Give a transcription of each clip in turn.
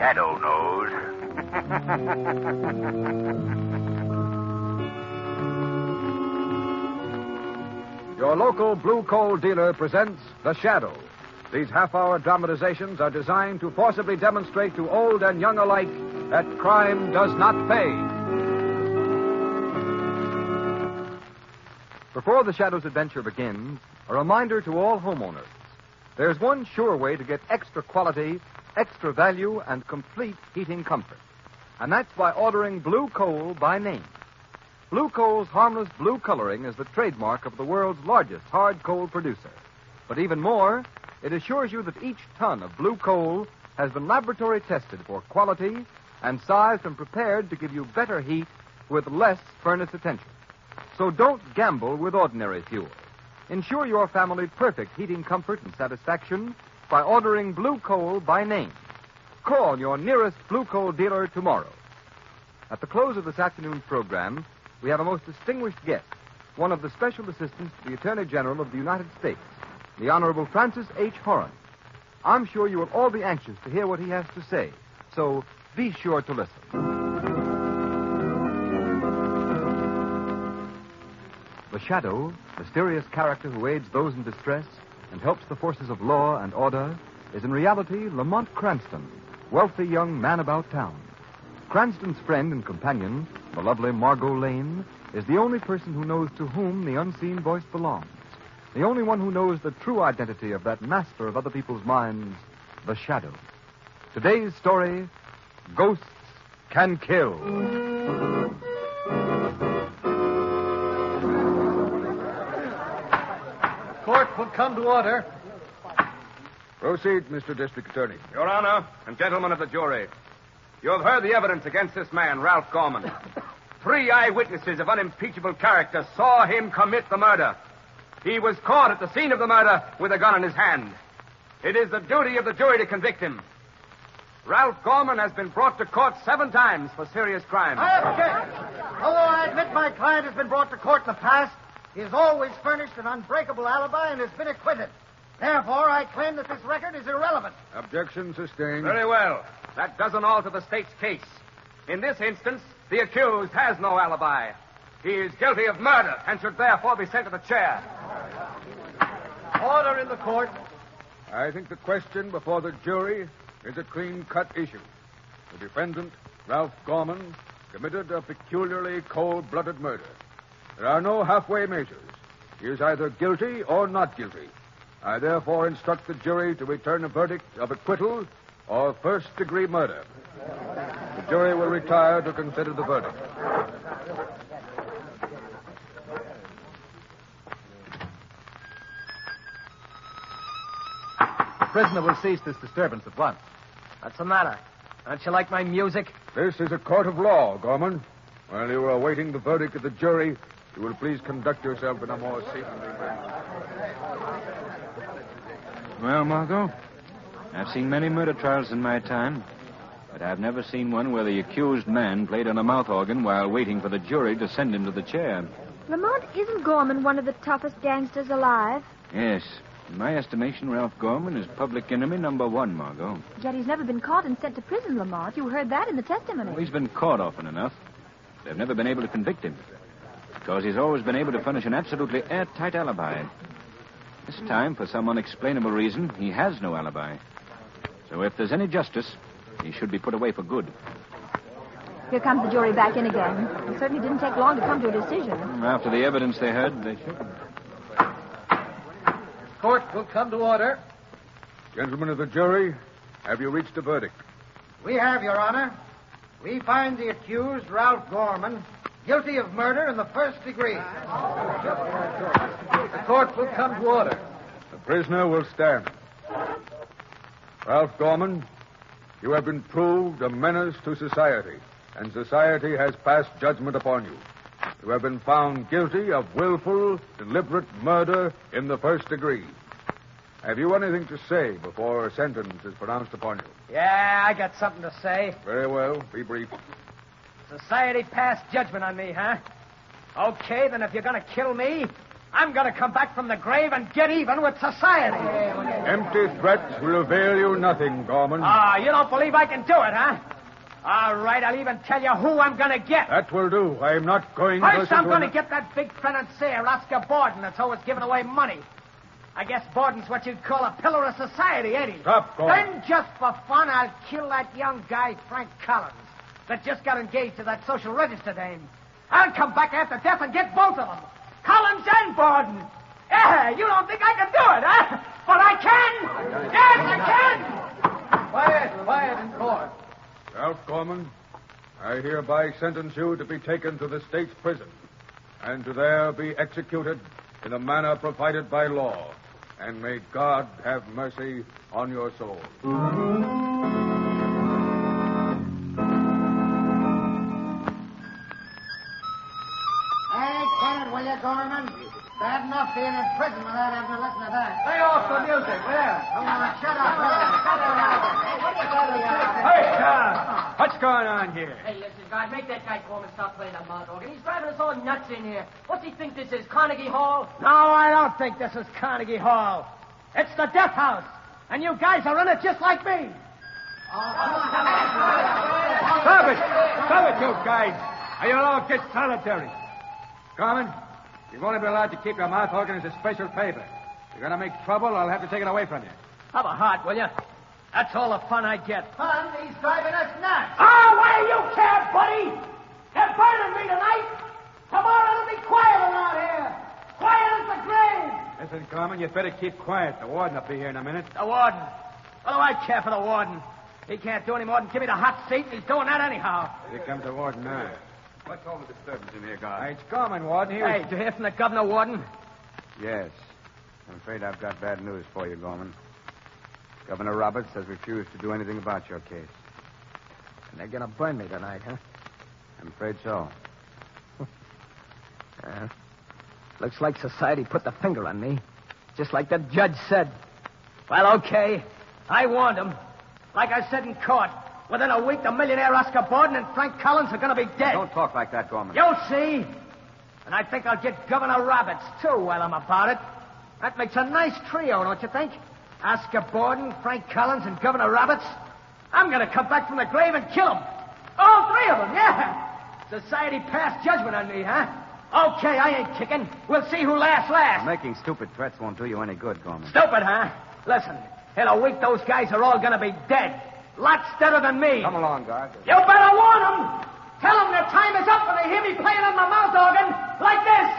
shadow knows. Your local blue coal dealer presents The Shadow. These half-hour dramatizations are designed to forcibly demonstrate to old and young alike that crime does not pay. Before The Shadow's adventure begins, a reminder to all homeowners. There's one sure way to get extra quality, extra value, and complete heating comfort. And that's by ordering blue coal by name. Blue coal's harmless blue coloring is the trademark of the world's largest hard coal producer. But even more, it assures you that each ton of blue coal has been laboratory tested for quality and sized and prepared to give you better heat with less furnace attention. So don't gamble with ordinary fuel. Ensure your family perfect heating comfort and satisfaction by ordering blue coal by name. Call your nearest blue coal dealer tomorrow. At the close of this afternoon's program, we have a most distinguished guest, one of the special assistants to the Attorney General of the United States, the Honorable Francis H. Horan. I'm sure you will all be anxious to hear what he has to say, so be sure to listen. The Shadow, mysterious character who aids those in distress and helps the forces of law and order, is in reality Lamont Cranston, wealthy young man about town. Cranston's friend and companion, the lovely Margot Lane, is the only person who knows to whom the unseen voice belongs. The only one who knows the true identity of that master of other people's minds, the Shadow. Today's story, Ghosts Can Kill. Court will come to order. Proceed, Mr. District Attorney. Your Honor and gentlemen of the jury, you have heard the evidence against this man, Ralph Gorman. 3 eyewitnesses of unimpeachable character saw him commit the murder. He was caught at the scene of the murder with a gun in his hand. It is the duty of the jury to convict him. Ralph Gorman has been brought to court 7 times for serious crimes. I object. Although I admit my client has been brought to court in the past, he has always furnished an unbreakable alibi and has been acquitted. Therefore, I claim that this record is irrelevant. Objection sustained. Very well. That doesn't alter the state's case. In this instance, the accused has no alibi. He is guilty of murder and should therefore be sent to the chair. Order in the court. I think the question before the jury is a clean-cut issue. The defendant, Ralph Gorman, committed a peculiarly cold-blooded murder. There are no halfway measures. He is either guilty or not guilty. I therefore instruct the jury to return a verdict of acquittal or first-degree murder. The jury will retire to consider the verdict. The prisoner will cease this disturbance at once. What's the matter? Don't you like my music? This is a court of law, Gorman. While you are awaiting the verdict of the jury, you will please conduct yourself in a more seemly manner. Well, Margot, I've seen many murder trials in my time, but I've never seen one where the accused man played on a mouth organ while waiting for the jury to send him to the chair. Lamont, isn't Gorman one of the toughest gangsters alive? Yes. In my estimation, Ralph Gorman is public enemy number 1, Margot. Yet he's never been caught and sent to prison, Lamont. You heard that in the testimony. Well, he's been caught often enough. They've never been able to convict him, because he's always been able to furnish an absolutely airtight alibi. This time, for some unexplainable reason, he has no alibi. So if there's any justice, he should be put away for good. Here comes the jury back in again. It certainly didn't take long to come to a decision. After the evidence they heard, they should. Court will come to order. Gentlemen of the jury, have you reached a verdict? We have, Your Honor. We find the accused, Ralph Gorman, guilty of murder in the first degree. The court will come to order. The prisoner will stand. Ralph Gorman, you have been proved a menace to society, and society has passed judgment upon you. You have been found guilty of willful, deliberate murder in the first degree. Have you anything to say before a sentence is pronounced upon you? Yeah, I got something to say. Very well. Be brief. Society passed judgment on me, huh? Okay, then if you're going to kill me, I'm going to come back from the grave and get even with society. Empty threats will avail you nothing, Gorman. You don't believe I can do it, huh? All right, I'll even tell you who I'm going to get. That will do. I'm not going First, I'm going to get that big financier, Oscar Borden, that's always giving away money. I guess Borden's what you'd call a pillar of society, ain't he? Stop, Gorman. Then, just for fun, I'll kill that young guy, Frank Collins, that just got engaged to that social register dame. I'll come back after death and get both of them. Collins and Borden. Yeah, you don't think I can do it, huh? But I can. Yes, I can. Quiet in court. Ralph Gorman, I hereby sentence you to be taken to the state's prison and to there be executed in a manner provided by law. And may God have mercy on your soul. Hey, get it, will you, Gorman? Bad enough being in prison without having to listen to that. Lay off the music, will you? Come on, shut up, Hey, what's going on here? Hey, listen, guys, make that guy Gorman stop playing that mouth organ. He's driving us all nuts in here. What's he think this is, Carnegie Hall? No, I don't think this is Carnegie Hall. It's the death house. And you guys are in it just like me. Stop it! Stop it, you guys! Or you'll all get solitary. Gorman, you've only been allowed to keep your mouth organ as a special favor. If you're going to make trouble, I'll have to take it away from you. Have a heart, will you? That's all the fun I get. Fun? He's driving us nuts. Oh, why do you care, buddy? They're burning me tonight. Tomorrow it'll be quiet around here. Quiet as the grave. Listen, Gorman, you'd better keep quiet. The warden will be here in a minute. The warden. What do I care for the warden? He can't do any more than give me the hot seat, and he's doing that anyhow. Here comes the warden now. What's all the disturbance in here, guard? It's Gorman, Warden. He was... Hey, did you hear from the governor, Warden? Yes. I'm afraid I've got bad news for you, Gorman. Governor Roberts has refused to do anything about your case. And they're going to burn me tonight, huh? I'm afraid so. Looks like society put the finger on me. Just like the judge said. Well, okay. I warned him. Like I said in court, within a week, the millionaire Oscar Borden and Frank Collins are going to be dead. Don't talk like that, Gorman. You'll see. And I think I'll get Governor Roberts, too, while I'm about it. That makes a nice trio, don't you think? Oscar Borden, Frank Collins, and Governor Roberts. I'm going to come back from the grave and kill them. All three of them, yeah. Society passed judgment on me, huh? Okay, I ain't kicking. We'll see who laughs last. Making stupid threats won't do you any good, Gorman. Stupid, huh? Listen, in a week, those guys are all going to be dead. Lots deader than me. Come along, guard. You better warn them. Tell them their time is up when they hear me playing on my mouth organ like this.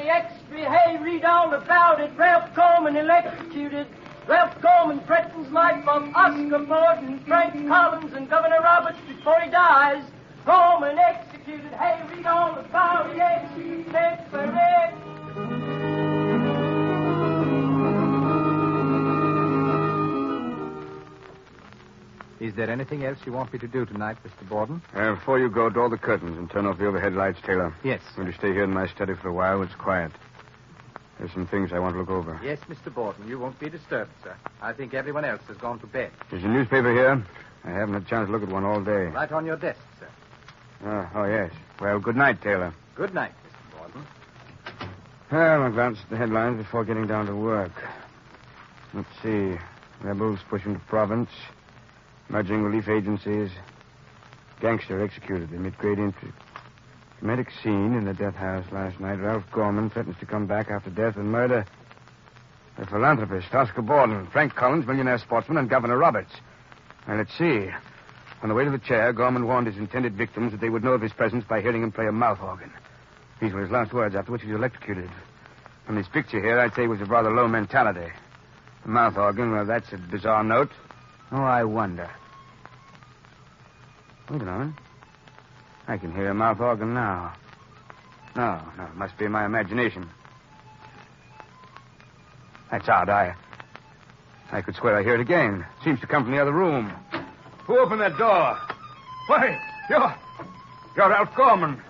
Extra, hey, read all about it. Ralph Gorman electrocuted. Ralph Gorman threatens life of Oscar Borden, Frank Collins, and Governor Roberts before he dies. Gorman executed. Hey, read all about it. Extra. Is there anything else you want me to do tonight, Mr. Borden? Before you go, draw the curtains and turn off the overhead lights, Taylor. Yes. I'm going to stay here in my study for a while. It's quiet. There's some things I want to look over. Yes, Mr. Borden. You won't be disturbed, sir. I think everyone else has gone to bed. There's a newspaper here. I haven't had a chance to look at one all day. Right on your desk, sir. Oh, yes. Well, good night, Taylor. Good night, Mr. Borden. Well, I'll glance at the headlines before getting down to work. Let's see. Rebels push into province. Merging relief agencies. Gangster executed amid great interest. Dramatic scene in the death house last night. Ralph Gorman threatens to come back after death and murder. The philanthropist, Oscar Borden, Frank Collins, millionaire sportsman, and Governor Roberts. Now, let's see. On the way to the chair, Gorman warned his intended victims that they would know of his presence by hearing him play a mouth organ. These were his last words, after which he was electrocuted. From this picture here, I'd say he was of rather low mentality. The mouth organ, well, that's a bizarre note. Oh, I wonder. Wait a moment. I can hear a mouth organ now. No, it must be my imagination. That's odd. I could swear I hear it again. It seems to come from the other room. Who opened that door? Why, you're Ralph Gorman.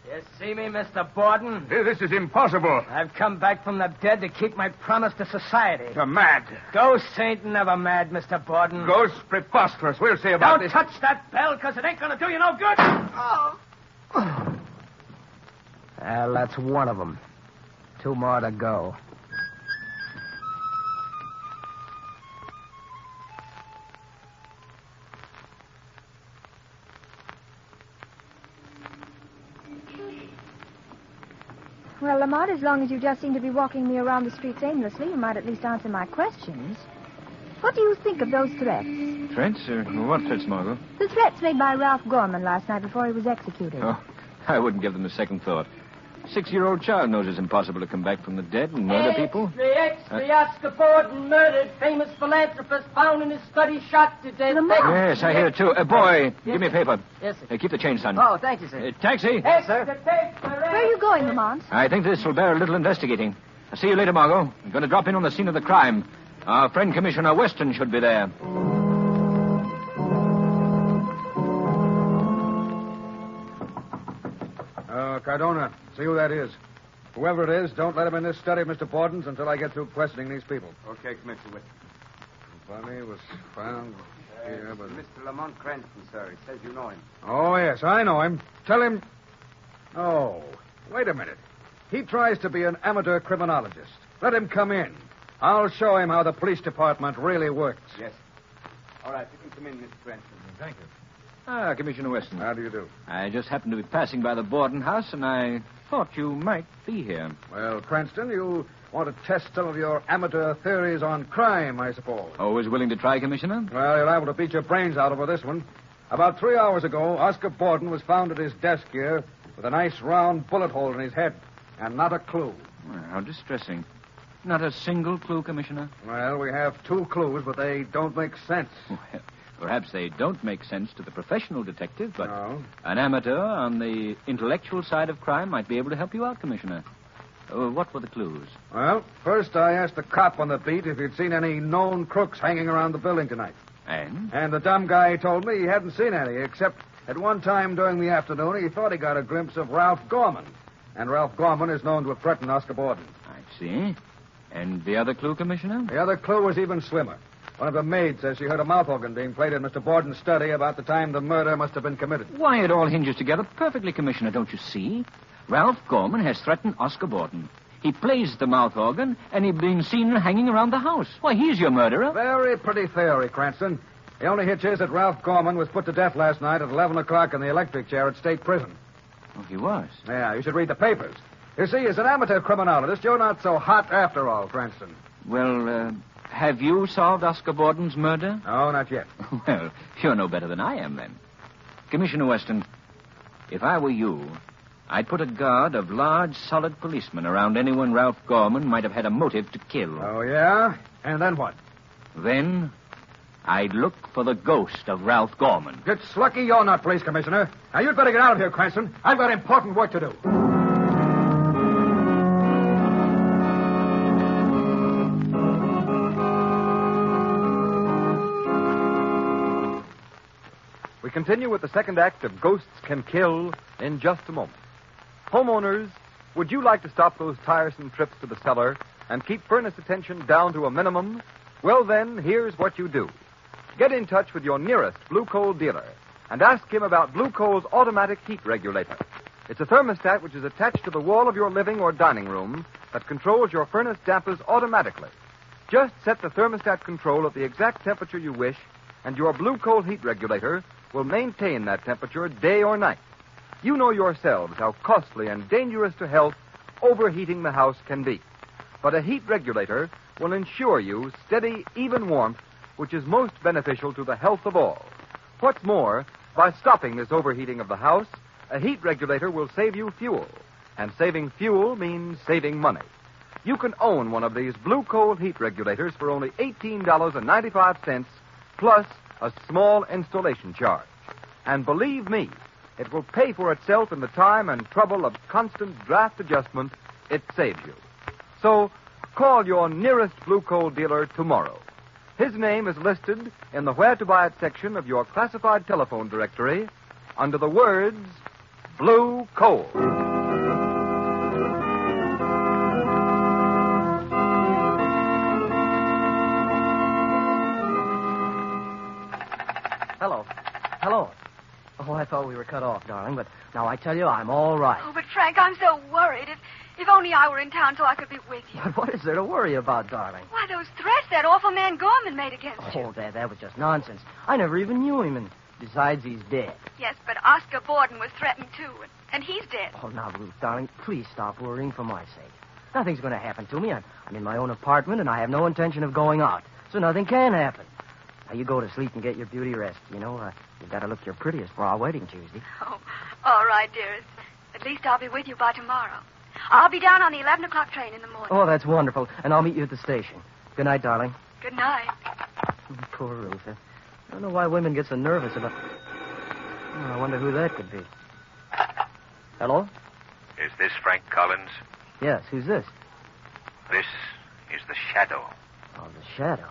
You see me, Mr. Borden? This is impossible. I've come back from the dead to keep my promise to society. You're mad. Ghosts ain't never mad, Mr. Borden. Ghosts preposterous. We'll see about Don't this. touch that bell, because it ain't going to do you no good. Well, that's one of them. 2 more to go. Well, Lamont, as long as you just seem to be walking me around the streets aimlessly, you might at least answer my questions. What do you think of those threats? Threats? What threats, Margot? The threats made by Ralph Gorman last night before he was executed. Oh, I wouldn't give them a second thought. 6-year-old child knows it's impossible to come back from the dead and murder people. The Oscar Borden murdered, famous philanthropist found in his study, shot to death. Yes, I hear it too. Boy, give me a paper. Yes, sir. Keep the change, son. Oh, thank you, sir. Taxi. Yes, sir. Where are you going, Lamont? I think this will bear a little investigating. I'll see you later, Margot. I'm going to drop in on the scene of the crime. Our friend Commissioner Weston should be there. Cardona, see who that is. Whoever it is, don't let him in this study of Mr. Borden's until I get through questioning these people. Okay, Commissioner Weston. Bunny was found here, but... Mr. Lamont Cranston, sir. It says you know him. Oh, yes, I know him. Tell him... Oh, wait a minute. He tries to be an amateur criminologist. Let him come in. I'll show him how the police department really works. Yes. All right, you can come in, Mr. Cranston. Thank you. Commissioner Weston. How do you do? I just happened to be passing by the Borden house, and I thought you might be here. Well, Cranston, you want to test some of your amateur theories on crime, I suppose. Always willing to try, Commissioner? Well, you're liable to beat your brains out over this one. About 3 hours ago, Oscar Borden was found at his desk here with a nice round bullet hole in his head, and not a clue. Well, how distressing. Not a single clue, Commissioner? Well, we have 2 clues, but they don't make sense. Well, perhaps they don't make sense to the professional detective, but No. an amateur on the intellectual side of crime might be able to help you out, Commissioner. What were the clues? Well, first I asked the cop on the beat if he'd seen any known crooks hanging around the building tonight. And? And the dumb guy told me he hadn't seen any, except at one time during the afternoon he thought he got a glimpse of Ralph Gorman. And Ralph Gorman is known to have threatened Oscar Borden. I see. And the other clue, Commissioner? The other clue was even slimmer. One of the maids says she heard a mouth organ being played in Mr. Borden's study about the time the murder must have been committed. Why, it all hinges together perfectly, Commissioner, don't you see? Ralph Gorman has threatened Oscar Borden. He plays the mouth organ, and he's been seen hanging around the house. Why, he's your murderer. Very pretty theory, Cranston. The only hitch is that Ralph Gorman was put to death last night at 11 o'clock in the electric chair at State Prison. Oh, he was? Yeah, you should read the papers. You see, as an amateur criminologist, you're not so hot after all, Cranston. Well, have you solved Oscar Borden's murder? No, not yet. Well, you're no better than I am, then. Commissioner Weston, if I were you, I'd put a guard of large, solid policemen around anyone Ralph Gorman might have had a motive to kill. Oh, yeah? And then what? Then I'd look for the ghost of Ralph Gorman. It's lucky you're not police commissioner. Now, you'd better get out of here, Cranston. I've got important work to do. We continue with the second act of Ghosts Can Kill in just a moment. Homeowners, would you like to stop those tiresome trips to the cellar and keep furnace attention down to a minimum? Well, then, here's what you do. Get in touch with your nearest Blue Coal dealer and ask him about Blue Coal's automatic heat regulator. It's a thermostat which is attached to the wall of your living or dining room that controls your furnace dampers automatically. Just set the thermostat control at the exact temperature you wish, and your Blue Coal heat regulator will maintain that temperature day or night. You know yourselves how costly and dangerous to health overheating the house can be. But a heat regulator will ensure you steady, even warmth, which is most beneficial to the health of all. What's more, by stopping this overheating of the house, a heat regulator will save you fuel. And saving fuel means saving money. You can own one of these Blue Coal heat regulators for only $18.95 plus a small installation charge. And believe me, it will pay for itself in the time and trouble of constant draft adjustment it saves you. So, call your nearest Blue Coal dealer tomorrow. His name is listed in the Where to Buy It section of your classified telephone directory under the words Blue Coal. Hello. Oh, I thought we were cut off, darling, but now I tell you, I'm all right. Oh, but Frank, I'm so worried. If only I were in town so I could be with you. But what is there to worry about, darling? Why, those threats that awful man Gorman made against you. Oh, that was just nonsense. I never even knew him, and besides, he's dead. Yes, but Oscar Borden was threatened, too, and he's dead. Oh, now, Ruth, darling, please stop worrying for my sake. Nothing's going to happen to me. I'm in my own apartment, and I have no intention of going out, so nothing can happen. Now, you go to sleep and get your beauty rest. You know, you've got to look your prettiest for our wedding Tuesday. Oh, all right, dearest. At least I'll be with you by tomorrow. I'll be down on the 11 o'clock train in the morning. Oh, that's wonderful. And I'll meet you at the station. Good night, darling. Good night. Poor Ruth. I don't know why women get so nervous about... Oh, I wonder who that could be. Hello? Is this Frank Collins? Yes, who's this? This is the Shadow. Oh, the Shadow.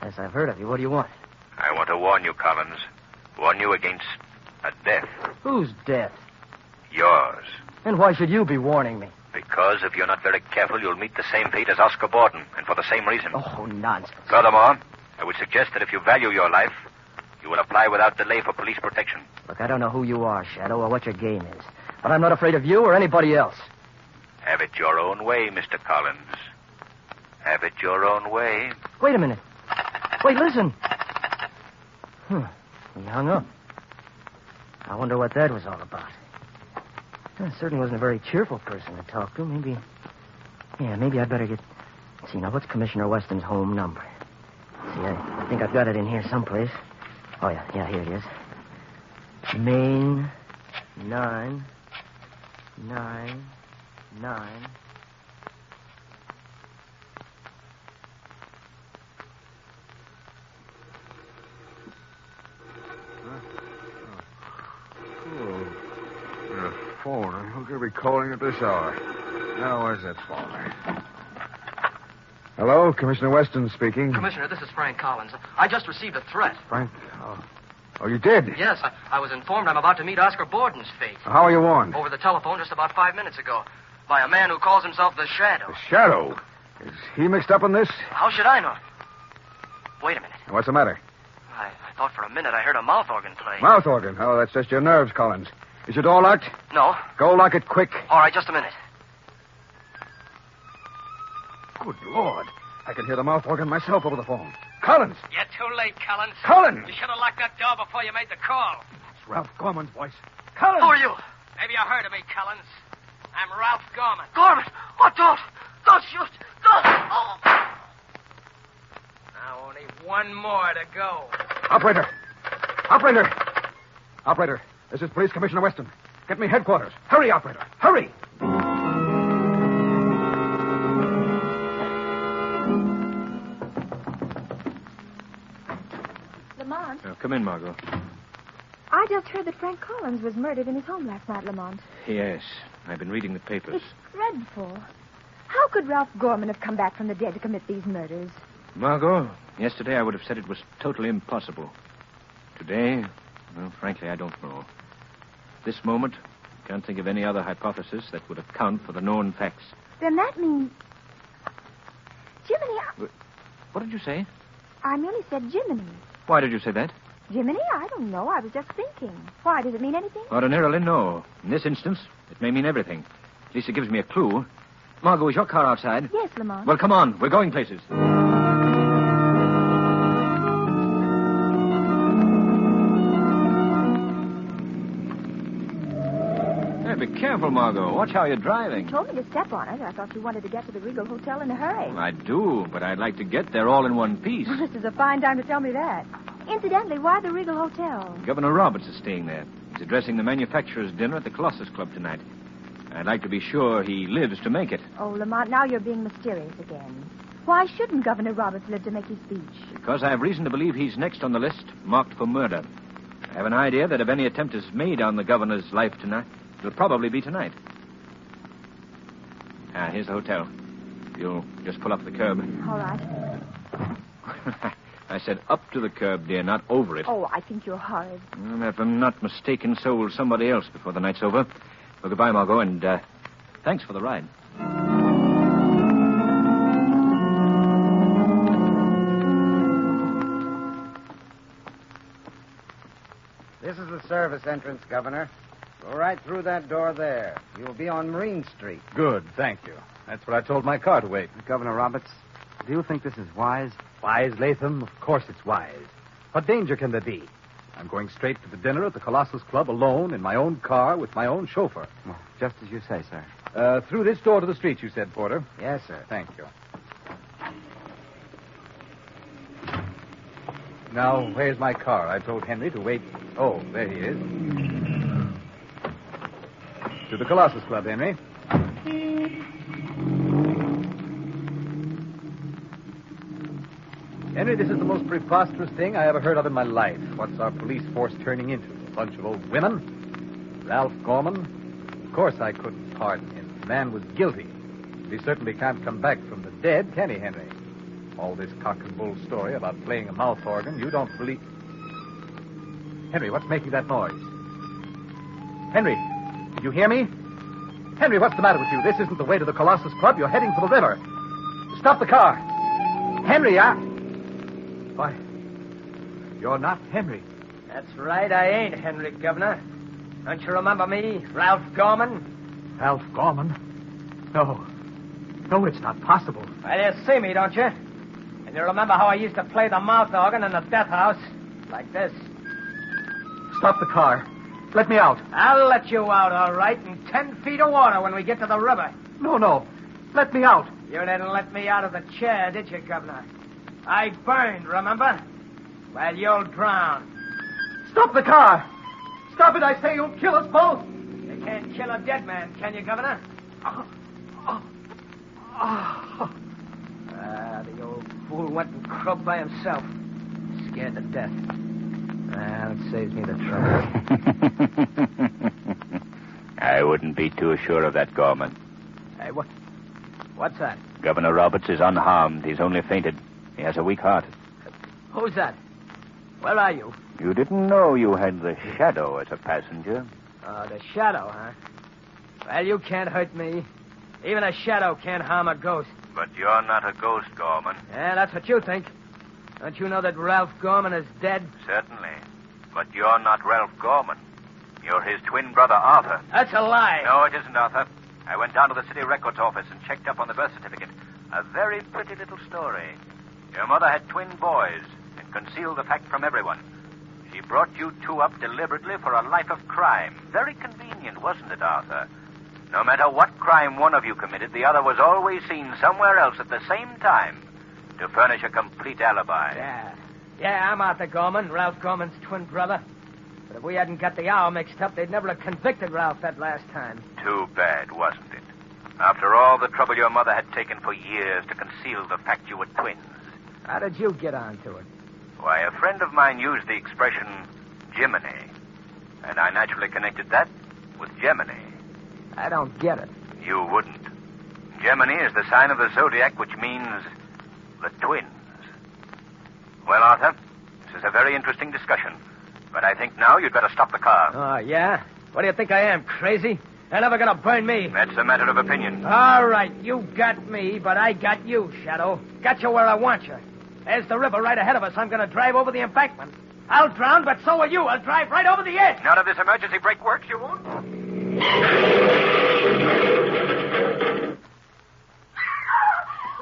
Yes, I've heard of you. What do you want? I want to warn you, Collins. Warn you against a death. Whose death? Yours. And why should you be warning me? Because if you're not very careful, you'll meet the same fate as Oscar Borden, and for the same reason. Oh, nonsense. Furthermore, I would suggest that if you value your life, you will apply without delay for police protection. Look, I don't know who you are, Shadow, or what your game is. But I'm not afraid of you or anybody else. Have it your own way, Mr. Collins. Have it your own way. Wait a minute. Wait, listen. He hung up. I wonder what that was all about. Well, certainly wasn't a very cheerful person to talk to. Maybe I'd better get... See, now, what's Commissioner Weston's home number? See, I think I've got it in here someplace. Oh, yeah, here it is. Main 999. Phone. Who could be calling at this hour? Now, where's that phone? Hello, Commissioner Weston speaking. Commissioner, this is Frank Collins. I just received a threat. Frank? Oh, you did? Yes, I was informed I'm about to meet Oscar Borden's fate. How are you warned? Over the telephone just about 5 minutes ago. By a man who calls himself the Shadow. The Shadow? Is he mixed up in this? How should I know? Wait a minute. What's the matter? I thought for a minute I heard a mouth organ play. Mouth organ? Oh, that's just your nerves, Collins. Is your door locked? No. Go lock it quick. All right, just a minute. Good Lord. I can hear the mouth organ myself over the phone. Collins! You're too late, Collins. Collins! You should have locked that door before you made the call. It's Ralph Gorman's voice. Collins! Who are you? Maybe you heard of me, Collins. I'm Ralph Gorman. Gorman! Oh, don't shoot! Don't! Oh! Now only one more to go. Operator! This is Police Commissioner Weston. Get me headquarters. Hurry, operator. Hurry! Lamont, Come in, Margot. I just heard that Frank Collins was murdered in his home last night, Lamont. Yes, I've been reading the papers. It's dreadful. How could Ralph Gorman have come back from the dead to commit these murders? Margot, yesterday I would have said it was totally impossible. Today, well, frankly, I don't know. This moment, I can't think of any other hypothesis that would account for the known facts. Then that means... Jiminy, What did you say? I merely said Jiminy. Why did you say that? Jiminy? I don't know. I was just thinking. Why? Does it mean anything? Ordinarily, no. In this instance, it may mean everything. At least it gives me a clue. Margot, is your car outside? Yes, Lamont. Well, come on. We're going places. Hey, be careful, Margot. Watch how you're driving. You told me to step on it. I thought you wanted to get to the Regal Hotel in a hurry. I do, but I'd like to get there all in one piece. Well, this is a fine time to tell me that. Incidentally, why the Regal Hotel? Governor Roberts is staying there. He's addressing the manufacturers' dinner at the Colossus Club tonight. I'd like to be sure he lives to make it. Oh, Lamont, now you're being mysterious again. Why shouldn't Governor Roberts live to make his speech? Because I have reason to believe he's next on the list, marked for murder. I have an idea that if any attempt is made on the governor's life tonight, it'll probably be tonight. Here's the hotel. You'll just pull up the curb. All right. I said up to the curb, dear, not over it. Oh, I think you're horrid. If I'm not mistaken, so will somebody else before the night's over. Well, goodbye, Margot, and thanks for the ride. This is the service entrance, Governor. Go right through that door there. You'll be on Marine Street. Good, thank you. That's what I told my car to wait. Governor Roberts, do you think this is wise? Wise, Latham? Of course it's wise. What danger can there be? I'm going straight to the dinner at the Colossus Club alone in my own car with my own chauffeur. Well, just as you say, sir. Through this door to the street, you said, Porter. Yes, sir. Thank you. Now, where's my car? I told Henry to wait. Oh, there he is. To the Colossus Club, Henry. Henry, this is the most preposterous thing I ever heard of in my life. What's our police force turning into? A bunch of old women? Ralph Gorman? Of course I couldn't pardon him. The man was guilty. But he certainly can't come back from the dead, can he, Henry? All this cock and bull story about playing a mouth organ, you don't believe... Henry, what's making that noise? Henry, did you hear me? Henry, what's the matter with you? This isn't the way to the Colossus Club. You're heading for the river. Stop the car. Henry, Why, you're not Henry. That's right, I ain't Henry, Governor. Don't you remember me, Ralph Gorman? Ralph Gorman? No. No, it's not possible. Well, you see me, don't you? And you remember how I used to play the mouth organ in the death house? Like this. Stop the car. Let me out. I'll let you out, all right, in 10 feet of water when we get to the river. No. Let me out. You didn't let me out of the chair, did you, Governor? I burned, remember? Well, you'll drown. Stop the car. Stop it, I say. You'll kill us both. You can't kill a dead man, can you, Governor? The old fool went and croaked by himself. Scared to death. Well, it saves me the trouble. I wouldn't be too sure of that, Gorman. Hey, what's that? Governor Roberts is unharmed. He's only fainted. He has a weak heart. Who's that? Where are you? You didn't know you had the Shadow as a passenger. Oh, the Shadow, huh? Well, you can't hurt me. Even a Shadow can't harm a ghost. But you're not a ghost, Gorman. Yeah, that's what you think. Don't you know that Ralph Gorman is dead? Certainly. But you're not Ralph Gorman. You're his twin brother, Arthur. That's a lie. No, it isn't, Arthur. I went down to the city records office and checked up on the birth certificate. A very pretty little story. Your mother had twin boys and concealed the fact from everyone. She brought you two up deliberately for a life of crime. Very convenient, wasn't it, Arthur? No matter what crime one of you committed, the other was always seen somewhere else at the same time to furnish a complete alibi. Yeah, I'm Arthur Gorman, Ralph Gorman's twin brother. But if we hadn't got the hour mixed up, they'd never have convicted Ralph that last time. Too bad, wasn't it? After all the trouble your mother had taken for years to conceal the fact you were twins. How did you get onto it? Why, a friend of mine used the expression Gemini. And I naturally connected that with Gemini. I don't get it. You wouldn't. Gemini is the sign of the zodiac, which means the twins. Well, Arthur, this is a very interesting discussion. But I think now you'd better stop the car. Oh, yeah? What do you think I am, crazy? They're never going to burn me. That's a matter of opinion. All right, you got me, but I got you, Shadow. Got you where I want you. There's the river right ahead of us. I'm going to drive over the embankment. I'll drown, but so will you. I'll drive right over the edge. None of this emergency brake works, you won't?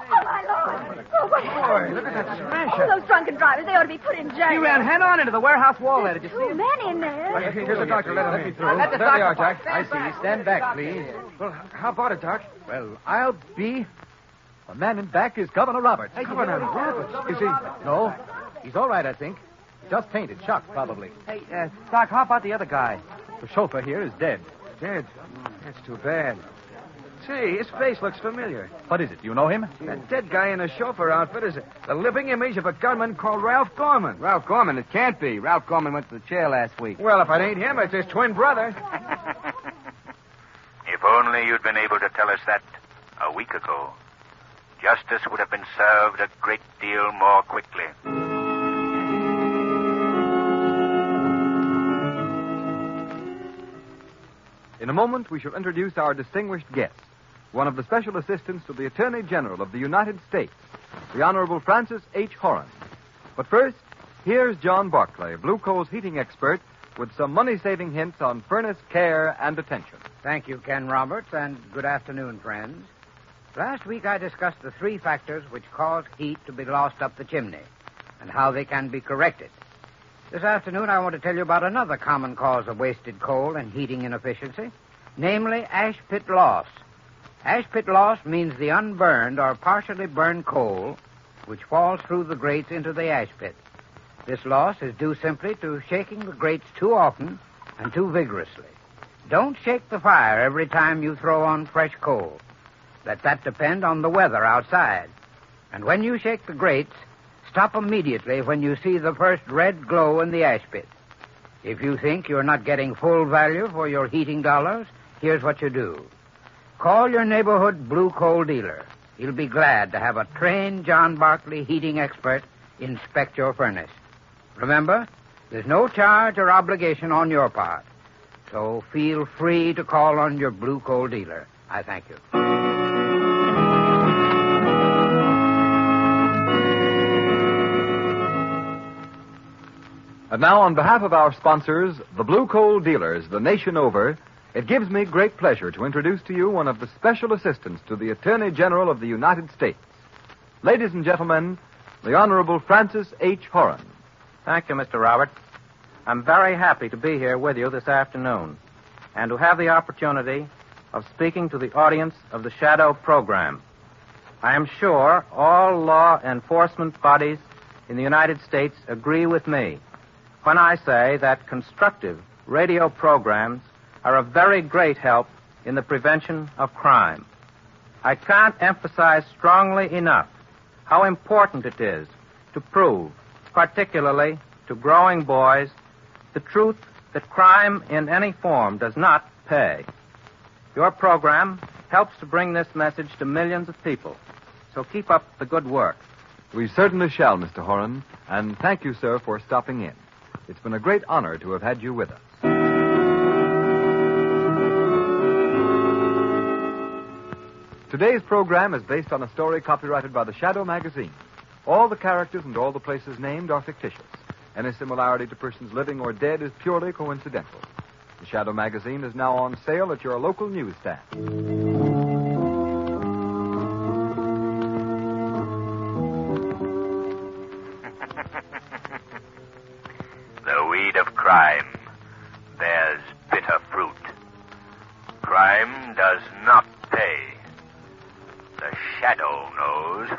Oh, my Lord. Oh, what happened? Boy, look at that smash. Oh, those drunken drivers, they ought to be put in jail. He ran head on into the warehouse wall there. Did you see Two him? men in there. Here's the doctor. Let me through. Let the There they doctor are, Jack. stand I see. back. Stand back, please. Well, how about it, Doc? Well, I'll be... The man in back is Governor Roberts. Governor Roberts? Is he? No. He's all right, I think. Just fainted. Shocked, probably. Hey, Doc, how about the other guy? The chauffeur here is dead. Dead? That's too bad. Say, his face looks familiar. What is it? Do you know him? That dead guy in the chauffeur outfit is the living image of a gunman called Ralph Gorman. Ralph Gorman? It can't be. Ralph Gorman went to the chair last week. Well, if it ain't him, it's his twin brother. If only you'd been able to tell us that a week ago. Justice would have been served a great deal more quickly. In a moment, we shall introduce our distinguished guest, one of the special assistants to the Attorney General of the United States, the Honorable Francis H. Horan. But first, here's John Barclay, Blue Coal's heating expert, with some money-saving hints on furnace care and attention. Thank you, Ken Roberts, and good afternoon, friends. Last week I discussed the three factors which cause heat to be lost up the chimney and how they can be corrected. This afternoon I want to tell you about another common cause of wasted coal and heating inefficiency, namely ash pit loss. Ash pit loss means the unburned or partially burned coal which falls through the grates into the ash pit. This loss is due simply to shaking the grates too often and too vigorously. Don't shake the fire every time you throw on fresh coal. Let that depend on the weather outside. And when you shake the grates, stop immediately when you see the first red glow in the ash pit. If you think you're not getting full value for your heating dollars, here's what you do. Call your neighborhood blue coal dealer. He'll be glad to have a trained John Barclay heating expert inspect your furnace. Remember, there's no charge or obligation on your part. So feel free to call on your blue coal dealer. I thank you. And now, on behalf of our sponsors, the Blue Coal Dealers, the nation over, it gives me great pleasure to introduce to you one of the special assistants to the Attorney General of the United States. Ladies and gentlemen, the Honorable Francis H. Horan. Thank you, Mr. Robert. I'm very happy to be here with you this afternoon and to have the opportunity of speaking to the audience of the Shadow program. I am sure all law enforcement bodies in the United States agree with me when I say that constructive radio programs are a very great help in the prevention of crime. I can't emphasize strongly enough how important it is to prove, particularly to growing boys, the truth that crime in any form does not pay. Your program helps to bring this message to millions of people, so keep up the good work. We certainly shall, Mr. Horan, and thank you, sir, for stopping in. It's been a great honor to have had you with us. Today's program is based on a story copyrighted by the Shadow magazine. All the characters and all the places named are fictitious. Any similarity to persons living or dead is purely coincidental. The Shadow magazine is now on sale at your local newsstand. The weed of crime bears bitter fruit. Crime does not pay. The Shadow knows.